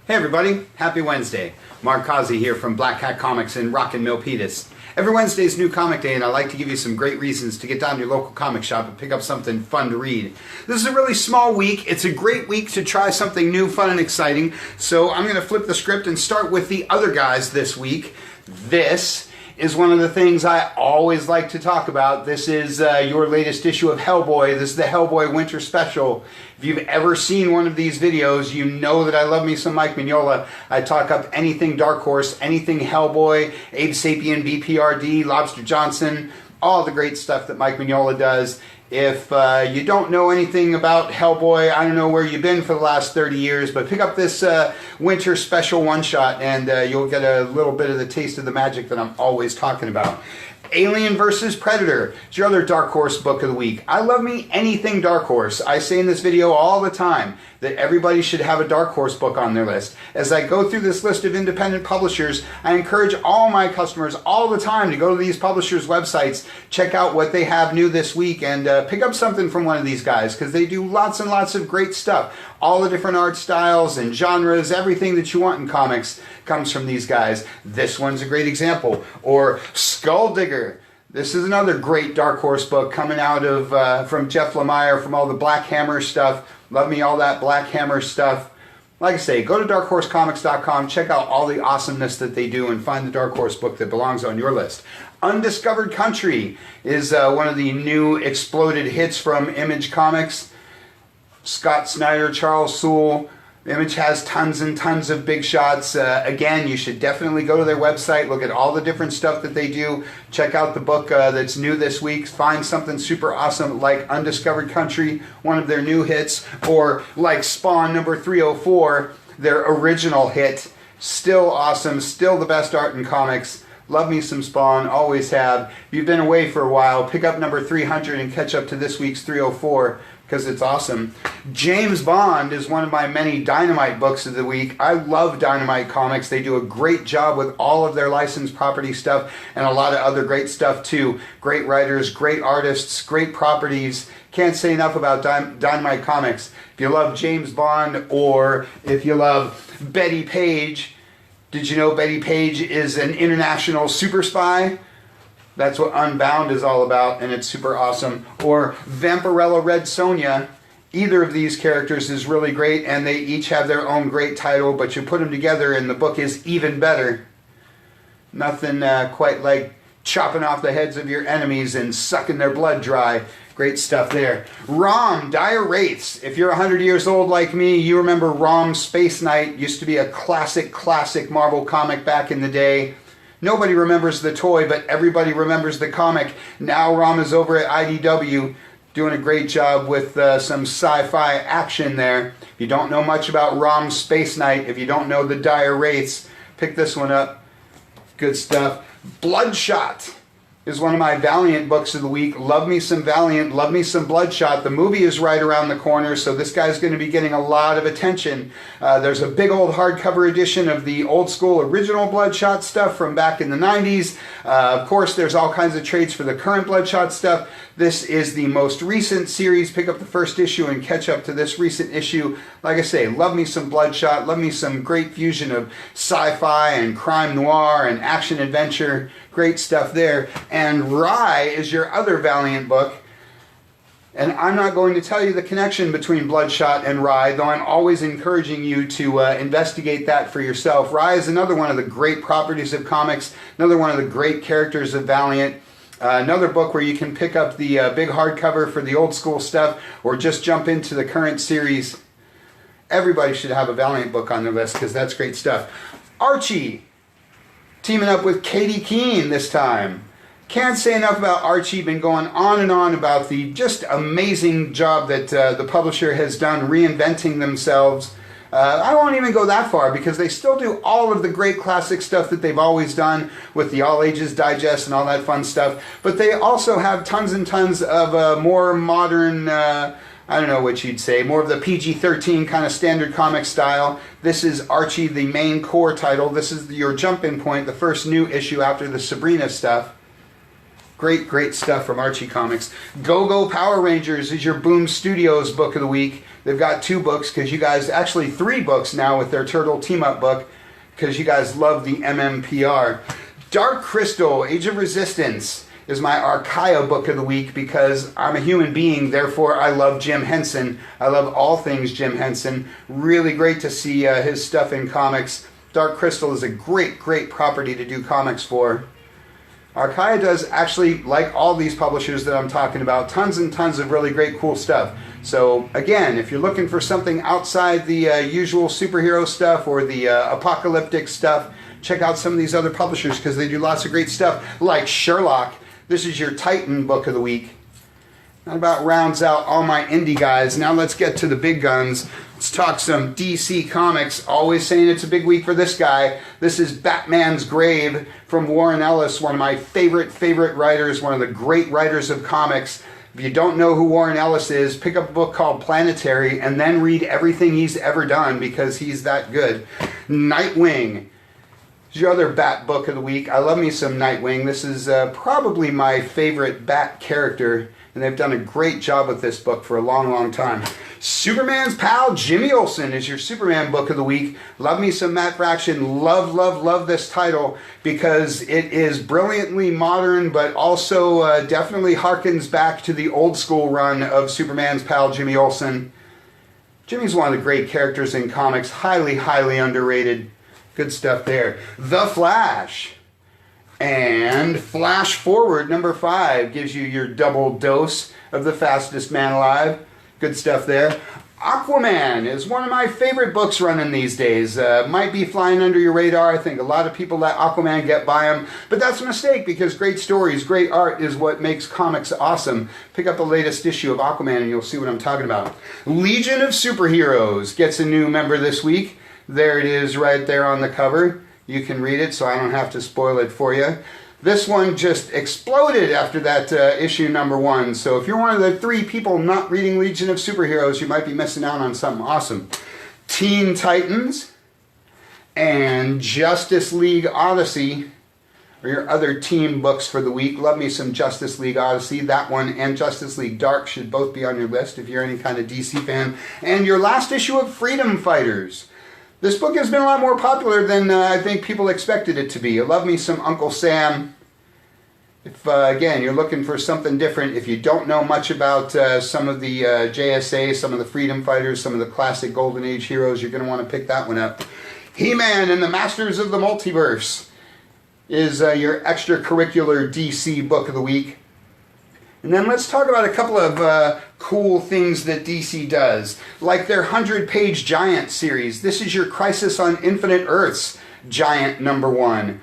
Hey everybody, happy Wednesday. Mark Causey here from Black Hat Comics in rockin Milpitas. Every Wednesday is New Comic Day and I like to give you some great reasons to get down to your local comic shop and pick up something fun to read. This is a really small week. It's a great week to try something new, fun, and exciting. So I'm going to flip the script and start with the other guys this week. This is one of the things I always like to talk about. This is your latest issue of Hellboy. This is the Hellboy Winter Special. If you've ever seen one of these videos, you know that I love me some Mike Mignola. I talk up anything Dark Horse, anything Hellboy, Abe Sapien, BPRD, Lobster Johnson, all the great stuff that Mike Mignola does. If you don't know anything about Hellboy, I don't know where you've been for the last 30 years, but pick up this winter special one-shot and you'll get a little bit of the taste of the magic that I'm always talking about. Alien vs. Predator is your other Dark Horse book of the week. I love me anything Dark Horse. I say in this video all the time that everybody should have a Dark Horse book on their list. As I go through this list of independent publishers, I encourage all my customers all the time to go to these publishers' websites, check out what they have new this week, and pick up something from one of these guys because they do lots and lots of great stuff. All the different art styles and genres, everything that you want in comics comes from these guys. This one's a great example. Or Skull Digger. This is another great Dark Horse book coming out of from Jeff Lemire, from all the Black Hammer stuff. Love me all that Black Hammer stuff. Like I say, go to darkhorsecomics.com, check out all the awesomeness that they do, and find the Dark Horse book that belongs on your list. Undiscovered Country is one of the new exploded hits from Image Comics. Scott Snyder, Charles Soule. Image has tons and tons of big shots. Again, you should definitely go to their website, look at all the different stuff that they do, check out the book that's new this week, find something super awesome like Undiscovered Country, one of their new hits, or like Spawn number 304, their original hit. Still awesome, still the best art in comics. Love me some Spawn, always have. If you've been away for a while, pick up number 300 and catch up to this week's 304 because it's awesome. James Bond is one of my many Dynamite books of the week. I love Dynamite Comics. They do a great job with all of their licensed property stuff and a lot of other great stuff too. Great writers, great artists, great properties. Can't say enough about Dynamite Comics. If you love James Bond or if you love Betty Page, did you know Betty Page is an international super spy? That's what Unbound is all about, and it's super awesome. Or Vampirella Red Sonja. Either of these characters is really great, and they each have their own great title, but you put them together and the book is even better. Nothing quite like chopping off the heads of your enemies and sucking their blood dry. Great stuff there. ROM, Dire Wraiths. If you're 100 years old like me, you remember ROM Space Knight. Used to be a classic Marvel comic back in the day. Nobody remembers the toy, but everybody remembers the comic. Now ROM is over at IDW, doing a great job with some sci-fi action there. If you don't know much about ROM Space Knight, if you don't know the Dire Wraiths, pick this one up. Good stuff. Bloodshot is one of my Valiant books of the week. Love me some Valiant, love me some Bloodshot. The movie is right around the corner, so this guy's going to be getting a lot of attention. There's a big old hardcover edition of the old school original Bloodshot stuff from back in the 90s. Of course, there's all kinds of trades for the current Bloodshot stuff. This is the most recent series. Pick up the first issue and catch up to this recent issue. Like I say, love me some Bloodshot, love me some great fusion of sci-fi and crime noir and action adventure. Great stuff there. And Rye is your other Valiant book. And I'm not going to tell you the connection between Bloodshot and Rye, though I'm always encouraging you to investigate that for yourself. Rye is another one of the great properties of comics, another one of the great characters of Valiant. Another book where you can pick up the big hardcover for the old school stuff or just jump into the current series. Everybody should have a Valiant book on their list because that's great stuff. Archie, teaming up with Katie Keene this time. Can't say enough about Archie. Been going on and on about the just amazing job that the publisher has done reinventing themselves. I won't even go that far because they still do all of the great classic stuff that they've always done with the All Ages Digest and all that fun stuff. But they also have tons and tons of more modern, I don't know what you'd say, more of the PG-13 kind of standard comic style. This is Archie, the main core title. This is your jump-in point, the first new issue after the Sabrina stuff. Great stuff from Archie Comics. Go-Go Power Rangers is your Boom Studios book of the week. They've got 2 books because you guys, actually 3 books now with their Turtle Team-Up book because you guys love the MMPR. Dark Crystal, Age of Resistance is my Archaea book of the week because I'm a human being, therefore I love Jim Henson. I love all things Jim Henson. Really great to see his stuff in comics. Dark Crystal is a great, great property to do comics for. Archaea does actually, like all these publishers that I'm talking about, tons and tons of really great, cool stuff. So again, if you're looking for something outside the usual superhero stuff or the apocalyptic stuff, check out some of these other publishers because they do lots of great stuff, like Sherlock. This is your Titan book of the week. That about rounds out all my indie guys. Now let's get to the big guns. Let's talk some DC Comics. Always saying it's a big week for this guy. This is Batman's Grave from Warren Ellis, one of my favorite writers, one of the great writers of comics. If you don't know who Warren Ellis is, pick up a book called Planetary and then read everything he's ever done because he's that good. Nightwing. Here's your other Bat book of the week. I love me some Nightwing. This is probably my favorite Bat character, and they've done a great job with this book for a long, long time. Superman's pal, Jimmy Olsen, is your Superman book of the week. Love me some Matt Fraction. Love, love, love this title because it is brilliantly modern, but also definitely harkens back to the old school run of Superman's pal, Jimmy Olsen. Jimmy's one of the great characters in comics. Highly, highly underrated. Good stuff there. The Flash. And Flash Forward number 5 gives you your double dose of the fastest man alive. Good stuff there. Aquaman is one of my favorite books running these days. Might be flying under your radar. I think a lot of people let Aquaman get by him, but that's a mistake because great stories, great art is what makes comics awesome. Pick up the latest issue of Aquaman and you'll see what I'm talking about. Legion of Superheroes gets a new member this week. There it is right there on the cover. You can read it so I don't have to spoil it for you. This one just exploded after that issue number 1. So if you're one of the 3 people not reading Legion of Superheroes, you might be missing out on something awesome. Teen Titans and Justice League Odyssey are your other team books for the week. Love me some Justice League Odyssey. That one and Justice League Dark should both be on your list if you're any kind of DC fan. And your last issue of Freedom Fighters. This book has been a lot more popular than I think people expected it to be. I love me some Uncle Sam. If, again, you're looking for something different, if you don't know much about some of the JSA, some of the Freedom Fighters, some of the classic Golden Age heroes, you're going to want to pick that one up. He-Man and the Masters of the Multiverse is your extracurricular DC book of the week. And then let's talk about a couple of cool things that DC does, like their 100-page Giant series. This is your Crisis on Infinite Earths Giant number 1.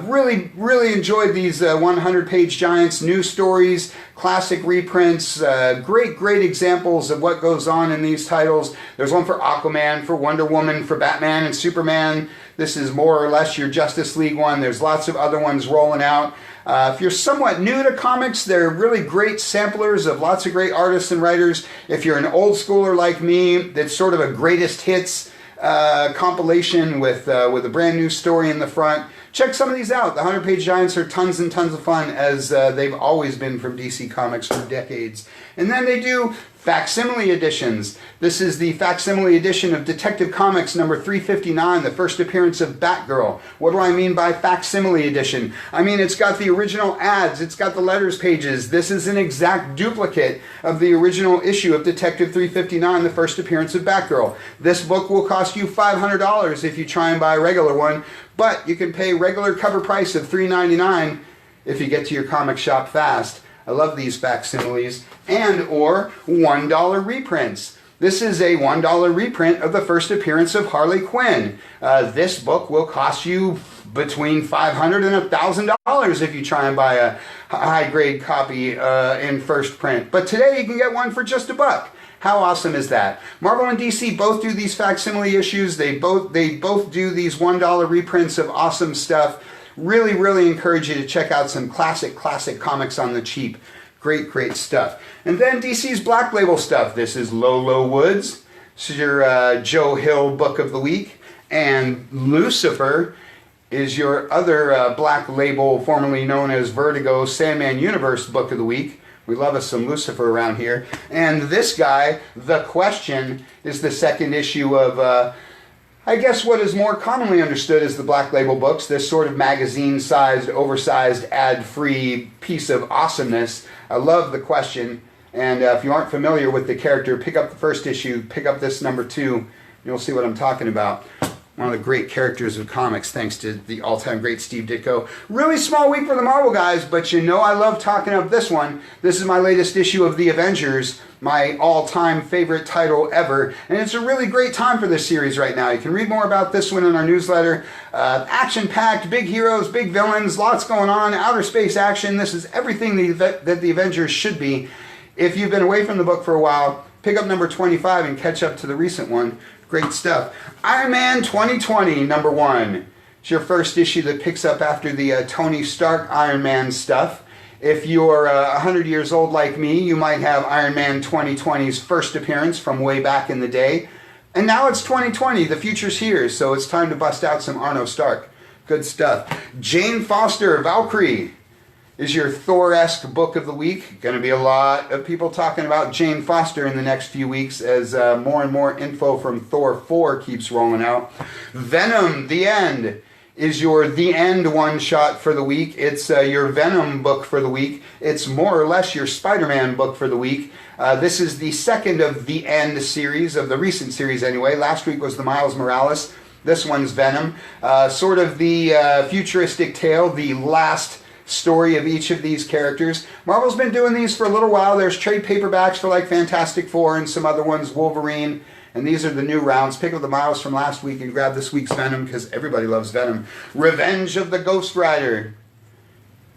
Really, really enjoyed these 100-page Giants, new stories, classic reprints, great, great examples of what goes on in these titles. There's one for Aquaman, for Wonder Woman, for Batman and Superman. This is more or less your Justice League one. There's lots of other ones rolling out. If you're somewhat new to comics, they're really great samplers of lots of great artists and writers. If you're an old schooler like me, that's sort of a greatest hits compilation with a brand new story in the front. Check some of these out. The 100-page Giants are tons and tons of fun, as they've always been from DC Comics for decades. And then they do facsimile editions. This is the facsimile edition of Detective Comics number 359, the first appearance of Batgirl. What do I mean by facsimile edition? I mean it's got the original ads, it's got the letters pages. This is an exact duplicate of the original issue of Detective 359, the first appearance of Batgirl. This book will cost you $500 if you try and buy a regular one, but you can pay regular cover price of $3.99 if you get to your comic shop fast. I love these facsimiles. And or $1 reprints. This is a $1 reprint of the first appearance of Harley Quinn. This book will cost you between $500 and $1,000 if you try and buy a high-grade copy in first print. But today you can get one for just $1. How awesome is that? Marvel and DC both do these facsimile issues. They both do these $1 reprints of awesome stuff. Really, really encourage you to check out some classic comics on the cheap. Great, great stuff. And then DC's Black Label stuff. This is Lolo Woods. This is your Joe Hill book of the week. And Lucifer is your other Black Label, formerly known as Vertigo Sandman Universe book of the week. We love us some Lucifer around here. And this guy, The Question, is the second issue of, I guess what is more commonly understood as the Black Label books, this sort of magazine-sized, oversized, ad-free piece of awesomeness. I love The Question. And if you aren't familiar with the character, pick up the first issue, pick up this number 2, you'll see what I'm talking about. One of the great characters of comics, thanks to the all-time great Steve Ditko. Really small week for the Marvel guys, but you know I love talking up this one. This is my latest issue of The Avengers, my all-time favorite title ever. And it's a really great time for this series right now. You can read more about this one in our newsletter. Action-packed, big heroes, big villains, lots going on, outer space action. This is everything that the Avengers should be. If you've been away from the book for a while, pick up number 25 and catch up to the recent one. Great stuff. Iron Man 2020, number 1. It's your first issue that picks up after the Tony Stark Iron Man stuff. If you're 100 years old like me, you might have Iron Man 2020's first appearance from way back in the day. And now it's 2020, the future's here, so it's time to bust out some Arno Stark. Good stuff. Jane Foster, Valkyrie, is your Thor-esque book of the week. Going to be a lot of people talking about Jane Foster in the next few weeks as more and more info from Thor 4 keeps rolling out. Venom, The End, is your The End one-shot for the week. It's your Venom book for the week. It's more or less your Spider-Man book for the week. This is the second of The End series, of the recent series anyway. Last week was the Miles Morales. This one's Venom. Sort of the futuristic tale, the last story of each of these characters. Marvel's been doing these for a little while. There's trade paperbacks for like Fantastic Four and some other ones, Wolverine, and these are the new rounds. Pick up the Miles from last week and grab this week's Venom because everybody loves Venom. Revenge of the Ghost Rider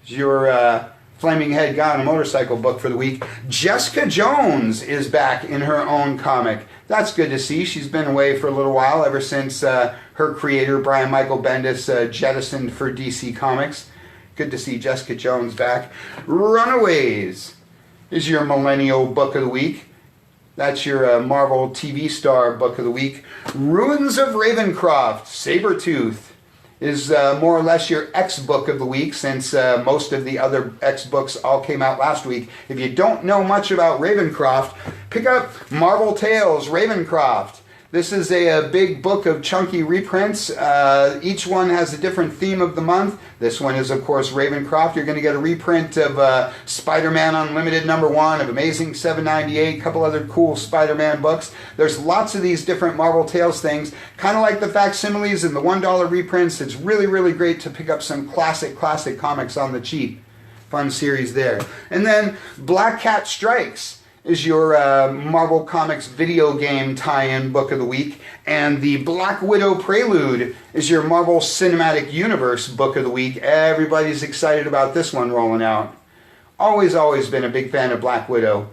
is your flaming head guy on a motorcycle book for the week. Jessica Jones is back in her own comic. That's good to see. She's been away for a little while ever since her creator, Brian Michael Bendis, jettisoned for DC Comics. Good to see Jessica Jones back. Runaways is your Millennial Book of the Week. That's your Marvel TV star Book of the Week. Ruins of Ravencroft, Sabretooth, is more or less your X Book of the Week since most of the other X books all came out last week. If you don't know much about Ravencroft, pick up Marvel Tales Ravencroft. This is a big book of chunky reprints. Each one has a different theme of the month. This one is, of course, Ravencroft. You're going to get a reprint of Spider-Man Unlimited #1, of Amazing 798, a couple other cool Spider-Man books. There's lots of these different Marvel Tales things, kind of like the facsimiles and the $1 reprints. It's really, really great to pick up some classic comics on the cheap. Fun series there. And then Black Cat Strikes is your Marvel Comics video game tie-in book of the week. And the Black Widow Prelude is your Marvel Cinematic Universe book of the week. Everybody's excited about this one rolling out. Always been a big fan of Black Widow.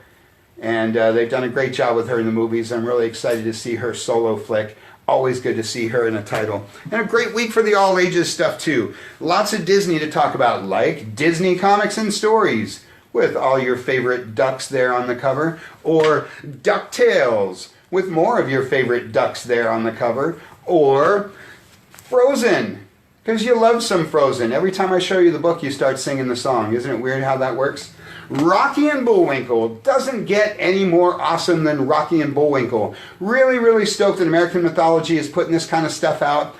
And they've done a great job with her in the movies. I'm really excited to see her solo flick. Always good to see her in a title. And a great week for the all-ages stuff, too. Lots of Disney to talk about, like Disney Comics and Stories, with all your favorite ducks there on the cover, or DuckTales, with more of your favorite ducks there on the cover, or Frozen, because you love some Frozen. Every time I show you the book, you start singing the song. Isn't it weird how that works? Rocky and Bullwinkle doesn't get any more awesome than Rocky and Bullwinkle. Really, really stoked that American Mythology is putting this kind of stuff out.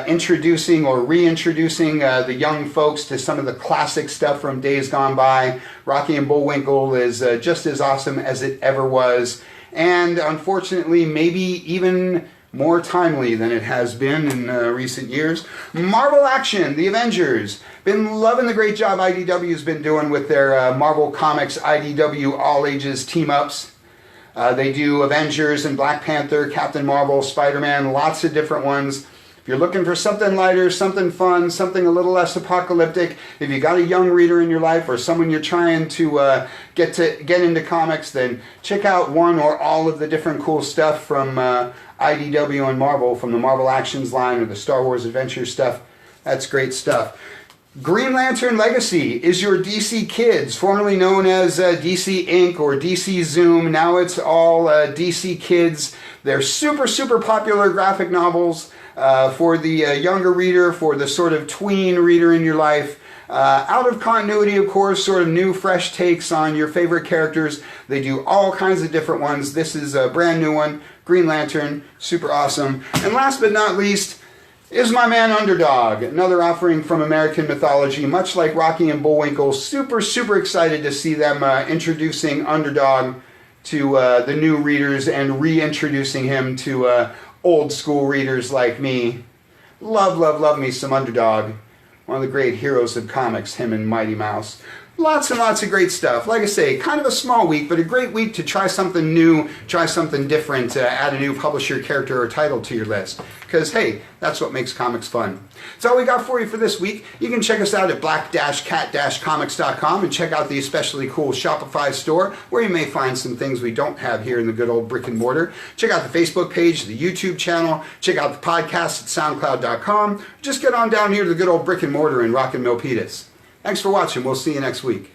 Introducing or reintroducing the young folks to some of the classic stuff from days gone by. Rocky and Bullwinkle is just as awesome as it ever was, and unfortunately maybe even more timely than it has been in recent years. Marvel Action, The Avengers. Been loving the great job IDW's been doing with their Marvel Comics IDW All Ages team-ups. They do Avengers and Black Panther, Captain Marvel, Spider-Man, lots of different ones. If you're looking for something lighter, something fun, something a little less apocalyptic, if you got a young reader in your life or someone you're trying to get into comics, then check out one or all of the different cool stuff from IDW and Marvel, from the Marvel Actions line or the Star Wars Adventures stuff. That's great stuff. Green Lantern Legacy is your DC Kids, formerly known as DC Inc. or DC Zoom. Now it's all DC Kids. They're super popular graphic novels for the younger reader, for the sort of tween reader in your life. Out of continuity, of course, sort of new, fresh takes on your favorite characters. They do all kinds of different ones. This is a brand new one, Green Lantern, super awesome. And last but not least is my man Underdog, another offering from American mythology, much like Rocky and Bullwinkle. Super, super excited to see them introducing Underdog to the new readers and reintroducing him to old school readers like me. Love, love, love me some Underdog. One of the great heroes of comics, him and Mighty Mouse. Lots and lots of great stuff. Like I say, kind of a small week, but a great week to try something new, try something different, add a new publisher, character, or title to your list. Because, hey, that's what makes comics fun. That's all we got for you for this week. You can check us out at black-cat-comics.com and check out the especially cool Shopify store, where you may find some things we don't have here in the good old brick and mortar. Check out the Facebook page, the YouTube channel. Check out the podcast at soundcloud.com. Just get on down here to the good old brick and mortar in rockin' Milpitas. Thanks for watching. We'll see you next week.